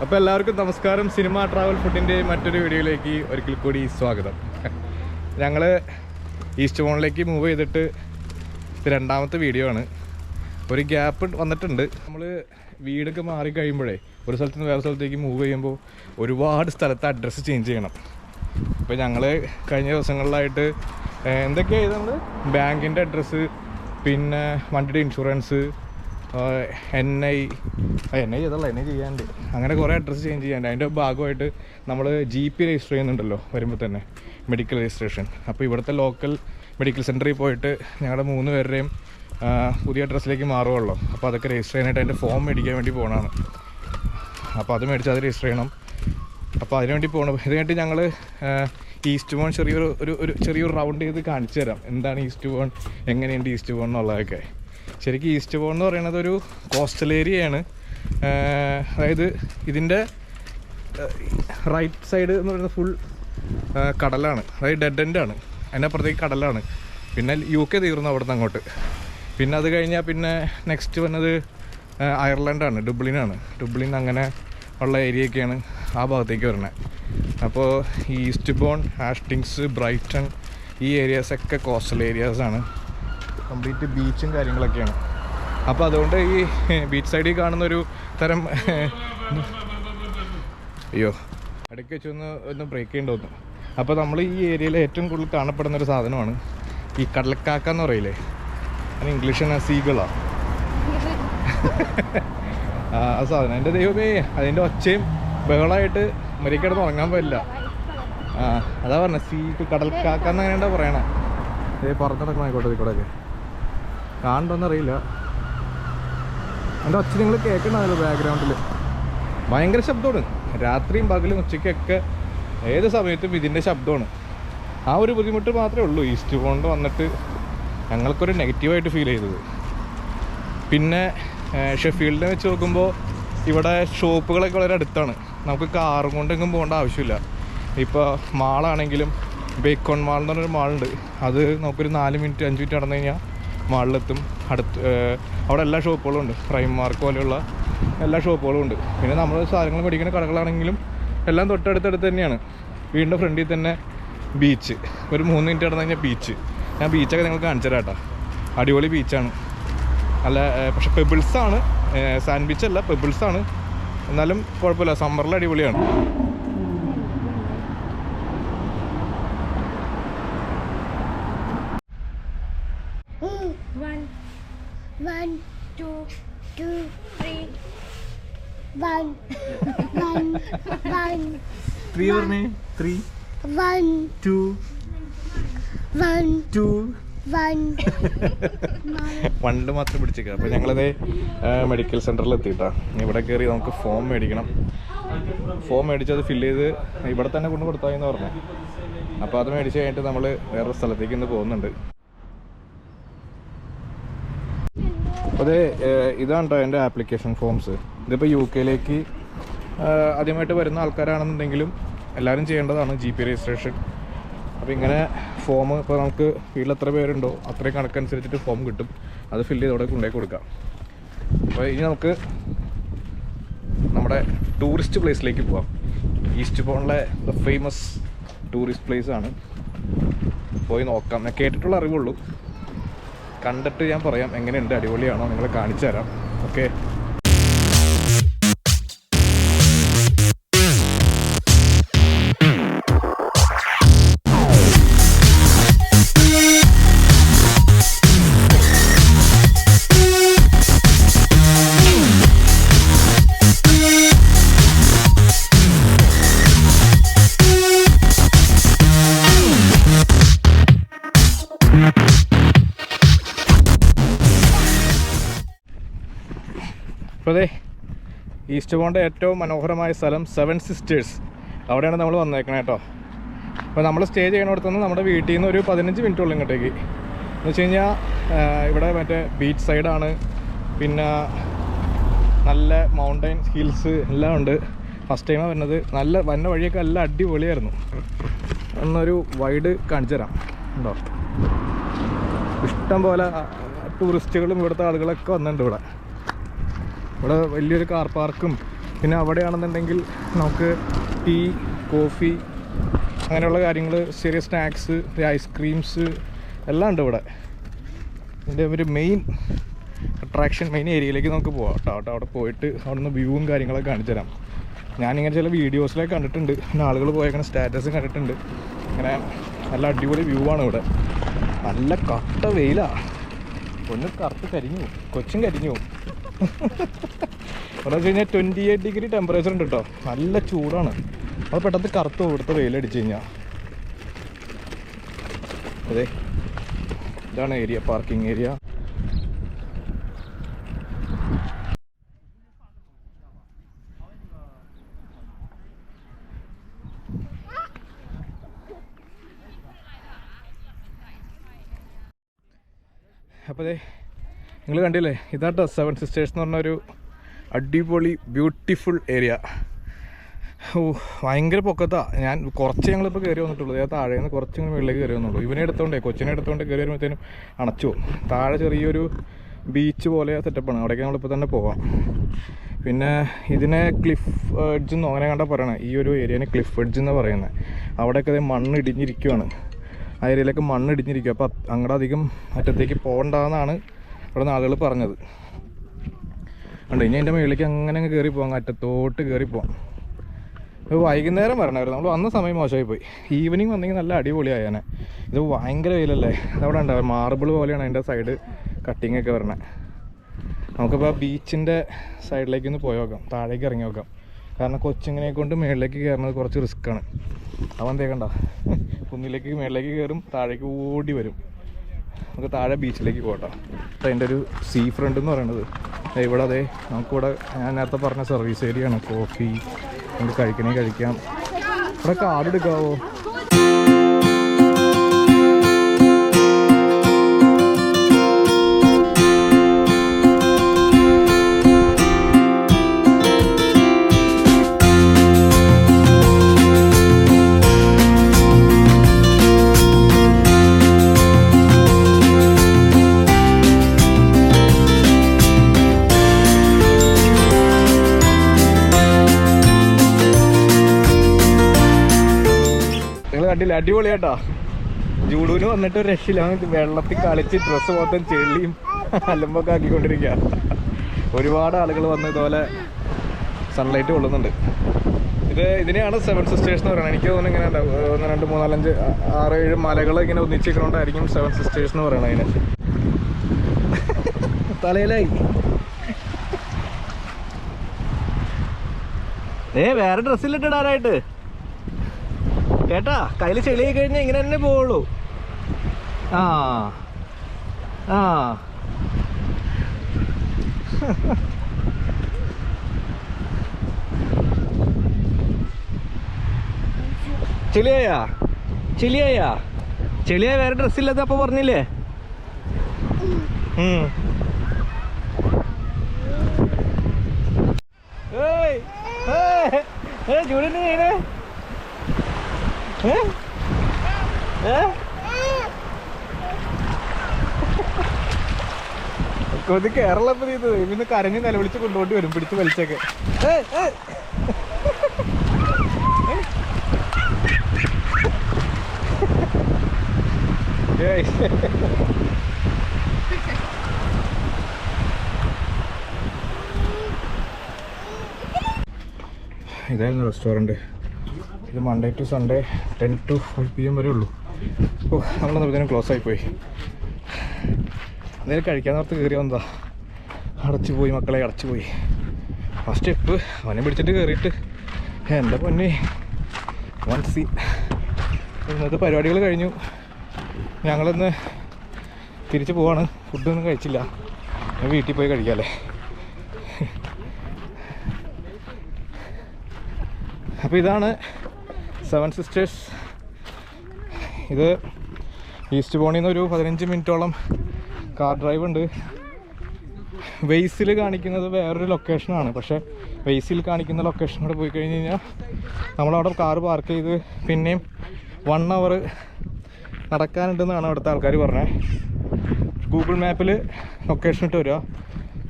അപ്പോൾ എല്ലാവർക്കും നമസ്കാരം. സിനിമ ട്രാവൽ ഫുഡിൻ്റെ മറ്റൊരു വീഡിയോയിലേക്ക് ഒരിക്കൽ കൂടി സ്വാഗതം. ഞങ്ങൾ ഈസ്റ്റ് ബോണിലേക്ക് മൂവ് ചെയ്തിട്ട് ഇത് രണ്ടാമത്തെ വീഡിയോ ആണ്. ഒരു ഗ്യാപ്പ് വന്നിട്ടുണ്ട്. നമ്മൾ വീടൊക്കെ മാറി കഴിയുമ്പോഴേ ഒരു സ്ഥലത്ത് നിന്ന് വേറെ സ്ഥലത്തേക്ക് മൂവ് ചെയ്യുമ്പോൾ ഒരുപാട് സ്ഥലത്ത് അഡ്രസ്സ് ചേഞ്ച് ചെയ്യണം. ഇപ്പോൾ ഞങ്ങൾ കഴിഞ്ഞ ദിവസങ്ങളിലായിട്ട് എന്തൊക്കെയായി നമ്മൾ ബാങ്കിൻ്റെ അഡ്രസ്സ്, പിന്നെ വണ്ടിയുടെ ഇൻഷുറൻസ്, NI ചെയ്യാണ്ട് അങ്ങനെ കുറേ അഡ്രസ്സ് ചേഞ്ച് ചെയ്യാണ്ട് അതിൻ്റെ ഭാഗമായിട്ട് നമ്മൾ GP രജിസ്റ്റർ ചെയ്യുന്നുണ്ടല്ലോ വരുമ്പോൾ തന്നെ, മെഡിക്കൽ രജിസ്ട്രേഷൻ. അപ്പോൾ ഇവിടുത്തെ ലോക്കൽ മെഡിക്കൽ സെൻറ്ററിൽ പോയിട്ട് ഞങ്ങളുടെ 3 പേരുടെയും പുതിയ അഡ്രസ്സിലേക്ക് മാറുകയുള്ളൂ. അപ്പോൾ അതൊക്കെ രജിസ്റ്റർ ചെയ്യാനായിട്ട് അതിൻ്റെ ഫോം മേടിക്കാൻ വേണ്ടി പോകണമാണ്. അപ്പോൾ അത് മേടിച്ച് അത് രജിസ്റ്റർ ചെയ്യണം. അപ്പോൾ അതിനുവേണ്ടി പോകണം. ഇതിനായിട്ട് ഞങ്ങൾ ഈസ്റ്റ് ബോൺ ചെറിയൊരു റൗണ്ട് ചെയ്ത് കാണിച്ചു തരാം. എന്താണ് ഈസ്റ്റ് ബോൺ, എങ്ങനെയുണ്ട് ഈസ്റ്റ് ബോൺ എന്നുള്ളതൊക്കെ. ശരിക്കും ഈസ്റ്റ് ബോൺ എന്ന് പറയുന്നത് ഒരു കോസ്റ്റൽ ഏരിയയാണ്. അതായത് ഇതിൻ്റെ റൈറ്റ് സൈഡ് എന്ന് പറയുന്നത് ഫുൾ കടലാണ്, അതായത് ഡെഡ് എൻഡാണ്. അതിനപ്പുറത്തേക്ക് കടലാണ്. പിന്നെ UK തീർന്നു അവിടെ നിന്ന് അങ്ങോട്ട്. പിന്നെ അത് കഴിഞ്ഞാൽ പിന്നെ നെക്സ്റ്റ് വന്നത് അയർലൻഡാണ്, ഡുബ്ലിൻ അങ്ങനെ ഉള്ള ഏരിയയൊക്കെയാണ് ആ ഭാഗത്തേക്ക് വരുന്നത്. അപ്പോൾ ഈ ഈസ്റ്റ് ബോൺ, ഹാസ്റ്റിങ്സ്, ബ്രൈറ്റൺ ഈ ഏരിയാസൊക്കെ കോസ്റ്റൽ ഏരിയാസാണ്. കംപ്ലീറ്റ് ബീച്ചും കാര്യങ്ങളൊക്കെയാണ്. അപ്പോൾ അതുകൊണ്ട് ഈ ബീച്ച് സൈഡിൽ കാണുന്നൊരു തരം ഇടയ്ക്ക് വെച്ചൊന്ന് ബ്രേക്ക് ചെയ്യേണ്ടി വന്നു. അപ്പോൾ നമ്മൾ ഈ ഏരിയയിൽ ഏറ്റവും കൂടുതൽ കാണപ്പെടുന്നൊരു സാധനമാണ് ഈ കടലക്കാക്ക എന്ന് പറയില്ലേ, അതിന് ഇംഗ്ലീഷാണ് സീകളാണ് ആ സാധനം. എൻ്റെ ദൈവമേ, അതിൻ്റെ ഒച്ചയും ബഹളമായിട്ട് മരിക്കിടന്ന് ഉറങ്ങാൻ പറ്റില്ല. അതാ പറഞ്ഞത് കടൽക്കാക്ക എന്ന് അങ്ങനെയാ പറയണേ. പറഞ്ഞു നടക്കണം ആയിക്കോട്ടെ. ഇതിക്കൂടെയൊക്കെ കാണണ്ടോന്നറിയില്ല. എൻ്റെ ഒച്ച നിങ്ങൾ കേൾക്കണമല്ലോ ബാക്ക്ഗ്രൗണ്ടിൽ. ഭയങ്കര ശബ്ദമാണ്. രാത്രിയും പകലും ഉച്ചയ്ക്കൊക്കെ ഏത് സമയത്തും ഇതിൻ്റെ ശബ്ദമാണ്. ആ ഒരു ബുദ്ധിമുട്ട് മാത്രമേ ഉള്ളൂ ഈസ്റ്റ് ബോണിൽ വന്നിട്ട് ഞങ്ങൾക്കൊരു നെഗറ്റീവായിട്ട് ഫീൽ ചെയ്തത്. പിന്നെ ഷെഫീൽഡിനെ വെച്ച് നോക്കുമ്പോൾ ഇവിടെ ഷോപ്പുകളൊക്കെ വളരെ അടുത്താണ്. നമുക്ക് കാറും കൊണ്ടെങ്കിലും പോകേണ്ട ആവശ്യമില്ല. ഇപ്പോൾ മാളാണെങ്കിലും ബേക്കോൺ മാൾ എന്ന് പറഞ്ഞൊരു മാളുണ്ട്. അത് നമുക്കൊരു 4 മിനിറ്റ് 5 മിനിറ്റ് നടന്നു കഴിഞ്ഞാൽ മാളിലെത്തും. അവിടെ എല്ലാ ഷോപ്പുകളും ഉണ്ട്. പ്രൈം മാർക്ക് പോലെയുള്ള എല്ലാ ഷോപ്പുകളും ഉണ്ട്. പിന്നെ നമ്മൾ സാധനങ്ങൾ മേടിക്കുന്ന കടകളാണെങ്കിലും എല്ലാം തൊട്ടടുത്തടുത്ത് തന്നെയാണ്. വീടിൻ്റെ ഫ്രണ്ടിൽ തന്നെ ബീച്ച്. ഒരു 3 മിനിറ്റ് നടന്നു കഴിഞ്ഞാൽ ബീച്ച്. ഞാൻ ബീച്ചൊക്കെ നിങ്ങൾ കാണിച്ചു തരാം കേട്ടോ. അടിപൊളി ബീച്ചാണ്. അല്ല, പക്ഷെ പെബിൾസാണ്, സാൻഡ് ബീച്ചല്ല, പെബിൾസാണ്. എന്നാലും കുഴപ്പമില്ല, സമ്മറിൽ അടിപൊളിയാണ്. വണ്ട് മാത്രം പിടിച്ചേക്കാം. അപ്പോൾ ഞങ്ങളത് മെഡിക്കൽ സെൻറ്ററിൽ എത്തിയിട്ടാ. ഇവിടെ കയറി നമുക്ക് ഫോം മേടിക്കണം. ഫോം മേടിച്ച് അത് ഫില്ല് ചെയ്ത് ഇവിടെ തന്നെ കൊണ്ട് കൊടുത്താൽ എന്ന് പറഞ്ഞു. അപ്പോൾ അത് മേടിച്ച് കഴിഞ്ഞിട്ട് നമ്മൾ വേറൊരു സ്ഥലത്തേക്ക് ഇന്ന് പോകുന്നുണ്ട്. അതെ, ഇതാണ് കേട്ടോ എൻ്റെ ആപ്ലിക്കേഷൻ ഫോംസ്. ഇതിപ്പോൾ UK ആദ്യമായിട്ട് വരുന്ന ആൾക്കാരാണെന്നുണ്ടെങ്കിലും എല്ലാവരും ചെയ്യേണ്ടതാണ് GP രജിസ്ട്രേഷൻ. അപ്പോൾ ഇങ്ങനെ ഫോം ഇപ്പോൾ നമുക്ക് വീട്ടിൽ എത്ര പേരുണ്ടോ അത്രയും കണക്കനുസരിച്ചിട്ട് ഫോം കിട്ടും. അത് ഫില്ല് ചെയ്തോടെ കൊണ്ടുപോയി കൊടുക്കാം. അപ്പോൾ ഇനി നമുക്ക് നമ്മുടെ ടൂറിസ്റ്റ് പ്ലേസിലേക്ക് പോകാം. ഈസ്റ്റ് ബോണിലെ ഫേമസ് ടൂറിസ്റ്റ് പ്ലേസ് ആണ്. പോയി നോക്കാം. ഞാൻ കേട്ടിട്ടുള്ള അറിവുള്ളൂ, കണ്ടിട്ട് ഞാൻ പറയാം എങ്ങനെയുണ്ട്, അടിപൊളിയാണോ നിങ്ങളെ കാണിച്ചു തരാം. ഓക്കെ. അപ്പോൾ അതെ, ഈസ്റ്റ് ബോണിൻ്റെ ഏറ്റവും മനോഹരമായ സ്ഥലം 7 സിസ്റ്റേഴ്സ്, അവിടെയാണ് നമ്മൾ വന്നേക്കണേ കേട്ടോ. അപ്പോൾ നമ്മൾ സ്റ്റേ ചെയ്യണോടത്തുനിന്ന് നമ്മുടെ വീട്ടിൽ നിന്ന് ഒരു 15 മിനിറ്റ് ഉള്ളു ഇങ്ങോട്ടേക്ക്. എന്ന് വെച്ച് കഴിഞ്ഞാൽ ഇവിടെ മറ്റേ ബീച്ച് സൈഡാണ്. പിന്നെ നല്ല മൗണ്ടൈൻ ഹിൽസ് എല്ലാം ഉണ്ട്. ഫസ്റ്റ് ടൈമാണ് വരുന്നത്. വന്ന വഴിയൊക്കെ നല്ല അടിപൊളിയായിരുന്നു. എന്നൊരു വൈഡ് കാണിച്ചു തരാം. ഉണ്ടോ, ഇഷ്ടം പോലെ ടൂറിസ്റ്റുകളും ഇവിടുത്തെ ആളുകളൊക്കെ വന്നിട്ടുണ്ട്. ഇവിടെ വലിയൊരു കാർ പാർക്കും പിന്നെ അവിടെയാണെന്നുണ്ടെങ്കിൽ നമുക്ക് ടീ, കോഫി, അങ്ങനെയുള്ള കാര്യങ്ങൾ, ചെറിയ സ്നാക്സ്, ഐസ്ക്രീംസ് എല്ലാം ഉണ്ട് ഇവിടെ. ഇതിൻ്റെ ഒരു മെയിൻ അട്രാക്ഷൻ, മെയിൻ ഏരിയയിലേക്ക് നമുക്ക് പോകാം കേട്ടോ. അവിടെ പോയിട്ട് അവിടെ നിന്ന് വ്യൂവും കാര്യങ്ങളൊക്കെ കാണിച്ചു തരാം. ഞാനിങ്ങനെ ചില വീഡിയോസിലൊക്കെ കണ്ടിട്ടുണ്ട്, പിന്നെ ആളുകൾ പോയേക്കണ സ്റ്റാറ്റസ് കണ്ടിട്ടുണ്ട്. ഇങ്ങനെ നല്ല അടിപൊളി വ്യൂ ആണ് ഇവിടെ. നല്ല കട്ട വെയിലാണ്, ഒന്ന് കറുത്ത് കരിഞ്ഞു പോകും, കൊച്ചും കരിഞ്ഞു പോകും. എന്താ വെച്ച് കഴിഞ്ഞാൽ 28 ഡിഗ്രി ടെമ്പറേച്ചർ ഉണ്ട് കേട്ടോ. നല്ല ചൂടാണ്. അത് പെട്ടെന്ന് കറുത്ത് ഇവിടുത്തെ വെയിലടിച്ച് കഴിഞ്ഞാൽ. അതെ, ഇതാണ് ഏരിയ, പാർക്കിംഗ് ഏരിയ. അപ്പോൾ അതെ, നിങ്ങൾ കണ്ടില്ലേ, ഇതാട്ടോ 7 സിസ്റ്റേഴ്സ് എന്ന് പറഞ്ഞൊരു അടിപൊളി ബ്യൂട്ടിഫുൾ ഏരിയ. ഭയങ്കര പൊക്കത്താണ്. ഞങ്ങളിപ്പോൾ കയറി വന്നിട്ടുള്ളൂ. താഴെ നിന്ന് കുറച്ചിങ്ങനെ മുകളിലേക്ക് കയറി വന്നുള്ളൂ. ഇവനെ എടുത്തോണ്ടേ, കൊച്ചിനെ എടുത്തോണ്ട് കയറി വരുമ്പോഴത്തേനും അണച്ചു പോകും. താഴെ ചെറിയൊരു ബീച്ച് പോലെ സെറ്റപ്പാണ്, അവിടേക്ക് നമ്മളിപ്പോൾ തന്നെ പോകാം. പിന്നെ ഇതിനെ ക്ലിഫ് എഡ്ജ് എന്നോ അങ്ങനെ കണ്ടാൽ പറയണേ. ഈ ഒരു ഏരിയനെ ക്ലിഫ് എഡ്ജ് എന്നാണ് പറയുന്നത്. അവിടെയൊക്കെ അതേ മണ്ണ് ഇടിഞ്ഞിരിക്കുവാണ്. ആ ഏരിയയിലേക്ക് മണ്ണ് ഇടിഞ്ഞിരിക്കുക. അപ്പോൾ അങ്ങോട്ട് അധികം അറ്റത്തേക്ക് പോകണ്ടെന്നാണ് ഇവിടെ നിന്ന് ആളുകൾ പറഞ്ഞത്. ഉണ്ട്, ഇനി അതിൻ്റെ മുകളിലേക്ക് അങ്ങനെ കയറി പോകാം, അറ്റത്തോട്ട് കയറി പോകാം. വൈകുന്നേരം വരണമായിരുന്നു, നമ്മൾ വന്ന സമയം മോശമായി പോയി. ഈവനിങ് വന്നെങ്കിൽ നല്ല അടിപൊളിയായേനെ. ഇത് ഭയങ്കര വെയിലല്ലേ. അതവിടെ ഉണ്ടാവും, മാർബിൾ പോലെയാണ് അതിൻ്റെ സൈഡ് കട്ടിങ് ഒക്കെ വരണേ. നമുക്കിപ്പോൾ ബീച്ചിൻ്റെ സൈഡിലേക്ക് ഒന്ന് പോയി നോക്കാം, താഴേക്ക് ഇറങ്ങി നോക്കാം. കാരണം കൊച്ചിങ്ങനെ കൊണ്ട് മുകളിലേക്ക് കയറുന്നത് കുറച്ച് റിസ്ക്കാണ്. അവൻ തേക്കണ്ട, കുന്നിലേക്ക് മുകളിലേക്ക് കയറും, താഴേക്ക് ഓടി വരും. നമുക്ക് താഴെ ബീച്ചിലേക്ക് പോകട്ടോ. അതിൻ്റെ ഒരു സീ ഫ്രണ്ട് എന്ന് പറയുന്നത് ഇവിടെ. അതെ, നമുക്കിവിടെ ഞാൻ നേരത്തെ പറഞ്ഞ സർവീസ് ഏരിയ ആണ്. കോഫി നമുക്ക് കഴിക്കാം. ഇവിടെ കാർഡ് എടുക്കാവോ? കണ്ടില്ല, അടിപൊളിയാട്ടോ. ജൂഡൂന് വന്നിട്ട് ഒരു രക്ഷയില്ല. വെള്ളത്തിൽ കളിച്ച് ഡ്രസ്സ് മൊത്തം ചെളിയും അലമ്പൊക്കെ ആക്കിക്കൊണ്ടിരിക്കുക. ഒരുപാട് ആളുകൾ വന്ന് ഇതുപോലെ സൺലൈറ്റ് കൊള്ളുന്നുണ്ട്. ഇതിനെയാണ് 7 സിസ്റ്റേഴ്സ് എന്ന് പറയുന്നത്. എനിക്ക് തോന്നുന്നു ഇങ്ങനെ 1 2 3 4 5 6 7 മലകൾ ഇങ്ങനെ ഒന്നിച്ചിരിക്കണോണ്ടായിരിക്കും 7 സിസ്റ്റേഴ്സ് എന്ന് പറയണത്. അതിന് തലയിലായി വേറെ ഡ്രസ്സിലിട്ടിടാനായിട്ട് കേട്ടാ. കയ്യിൽ ചെളിയായി കഴിഞ്ഞാൽ ഇങ്ങനെ തന്നെ പോവുള്ളൂ. ചെളിയായ വേറെ ഡ്രസ്സില്ലാത്ത അപ്പൊ പറഞ്ഞില്ലേ. ജൂലിന് ചെയ്യണേ. കൊതി കേരളം ഇന്ന് കരഞ്ഞ് നിലവിളിച്ച് കൊണ്ടുപോണ്ടി വരും, പിടിച്ച് വലിച്ചൊക്കെ. ഇതായിരുന്നു റെസ്റ്റോറൻറ്റ്. ഇത് Monday to Sunday 10 to 5 PM വരെ ഉള്ളൂ. നമ്മളൊന്നും ക്ലോസ് ആയിപ്പോയി. എന്തെങ്കിലും കഴിക്കാന്നോർത്ത് കയറി വന്നതാ, അടച്ചുപോയി മക്കളെ, അടച്ചുപോയി. ആ സ്റ്റെപ്പ് അവനെ പിടിച്ചിട്ട് കയറിയിട്ട് എൻ്റെ പൊന്നെ വൺസി. ഇന്നത്തെ പരിപാടികൾ കഴിഞ്ഞു. ഞങ്ങളിന്ന് തിരിച്ച് പോവാണ്. ഫുഡൊന്നും കഴിച്ചില്ല, ഞാൻ വീട്ടിൽ പോയി കഴിക്കാമല്ലേ. അപ്പോൾ ഇതാണ് 7 സിസ്റ്റേഴ്സ്. ഇത് ഈസ്റ്റ് ബോണിൽ നിന്ന് ഒരു 15 മിനിറ്റോളം കാർ ഡ്രൈവ് ഉണ്ട്. വെയ്സിൽ കാണിക്കുന്നത് വേറൊരു ലൊക്കേഷനാണ്. പക്ഷേ വെയ്സിൽ കാണിക്കുന്ന ലൊക്കേഷനോട് പോയി കഴിഞ്ഞ് കഴിഞ്ഞാൽ നമ്മളവിടെ കാർ പാർക്ക് ചെയ്ത് പിന്നെയും 1 hour നടക്കാനുണ്ടെന്നാണ് അവിടുത്തെ ആൾക്കാർ പറഞ്ഞത്. ഗൂഗിൾ മാപ്പിൽ ലൊക്കേഷൻ ഇട്ട് വരിക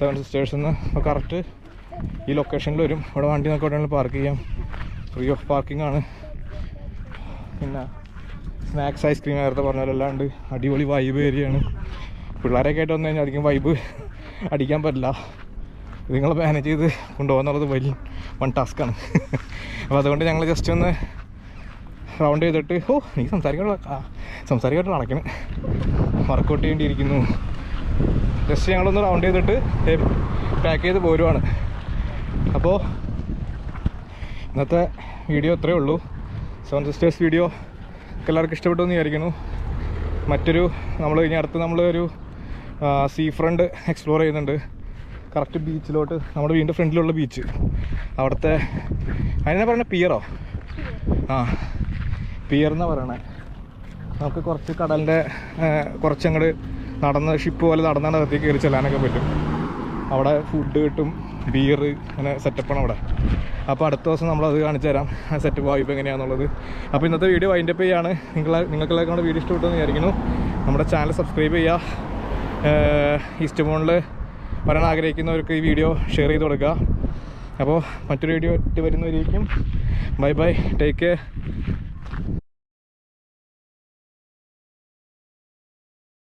7 സിസ്റ്റേഴ്സ് എന്ന്. അപ്പോൾ കറക്റ്റ് ഈ ലൊക്കേഷനിൽ വരും. ഇവിടെ വണ്ടി നമുക്ക് എവിടെയാണെങ്കിലും പാർക്ക് ചെയ്യാം, ഫ്രീ ഓഫ് പാർക്കിംഗ് ആണ്. പിന്നെ സ്നാക്സ്, ഐസ്ക്രീം നേരത്തെ പറഞ്ഞാലല്ലാണ്ട് അടിപൊളി വൈബ് ഏരിയയാണ്. പിള്ളേരൊക്കെ ആയിട്ട് വന്നു കഴിഞ്ഞാൽ അധികം വൈബ് അടിക്കാൻ പറ്റില്ല. നിങ്ങളെ മാനേജ് ചെയ്ത് കൊണ്ടുപോകുന്നുള്ളത് വലിയ വൺ ടാസ്ക്കാണ്. അപ്പോൾ അതുകൊണ്ട് ഞങ്ങൾ ജസ്റ്റ് ഒന്ന് റൗണ്ട് ചെയ്തിട്ട് എനിക്ക് സംസാരിക്കാനായിട്ട് നടക്കണം, വർക്കൗട്ട് ചെയ്യേണ്ടിയിരിക്കുന്നു. ജസ്റ്റ് ഞങ്ങളൊന്ന് റൗണ്ട് ചെയ്തിട്ട് പാക്ക് ചെയ്ത് പോരുവാണ്. അപ്പോൾ ഇന്നത്തെ വീഡിയോ ഇത്രയേ ഉള്ളൂ. സെവൻ സിസ്റ്റേഴ്സ് വീഡിയോ എല്ലാവർക്കും ഇഷ്ടപ്പെട്ടു എന്ന് വിചാരിക്കുന്നു. മറ്റൊരു ഇനി അടുത്ത് നമ്മളൊരു സീ ഫ്രണ്ട് എക്സ്പ്ലോർ ചെയ്യുന്നുണ്ട്. കറക്റ്റ് ബീച്ചിലോട്ട്, നമ്മുടെ വീടിൻ്റെ ഫ്രണ്ടിലുള്ള ബീച്ച്, അവിടുത്തെ അതിനെ പറയണേ പിയറോ? പിയർ എന്നാണ് പറയണേ. നമുക്ക് കുറച്ച് കടലിൻ്റെ കുറച്ചങ്ങോട്ട് നടന്ന് ഷിപ്പ് പോലെ നടന്നാണ് അകത്തേക്ക് കയറി ചെല്ലാനൊക്കെ പറ്റും. അവിടെ ഫുഡ് കിട്ടും, ബിയർ, അങ്ങനെ സെറ്റപ്പാണ് അവിടെ. അപ്പോൾ അടുത്ത ദിവസം നമ്മളത് കാണിച്ചു തരാം, സെറ്റപ്പ് വൈബ് എങ്ങനെയാണെന്നുള്ളത്. അപ്പോൾ ഇന്നത്തെ വീഡിയോ വൈൻഡപ്പ് ചെയ്യാണ്. നിങ്ങൾക്കെല്ലാവർക്കും നമ്മുടെ വീഡിയോ ഇഷ്ടപ്പെട്ടെന്ന് വിചാരിക്കുന്നു. നമ്മുടെ ചാനൽ സബ്സ്ക്രൈബ് ചെയ്യുക. ഈസ്റ്റ് ബോണിൽ വരാൻ ആഗ്രഹിക്കുന്നവർക്ക് ഈ വീഡിയോ ഷെയർ ചെയ്ത് കൊടുക്കുക. അപ്പോൾ മറ്റൊരു വീഡിയോ ഇട്ട് വരുന്നവരായിരിക്കും. Bye bye, take care.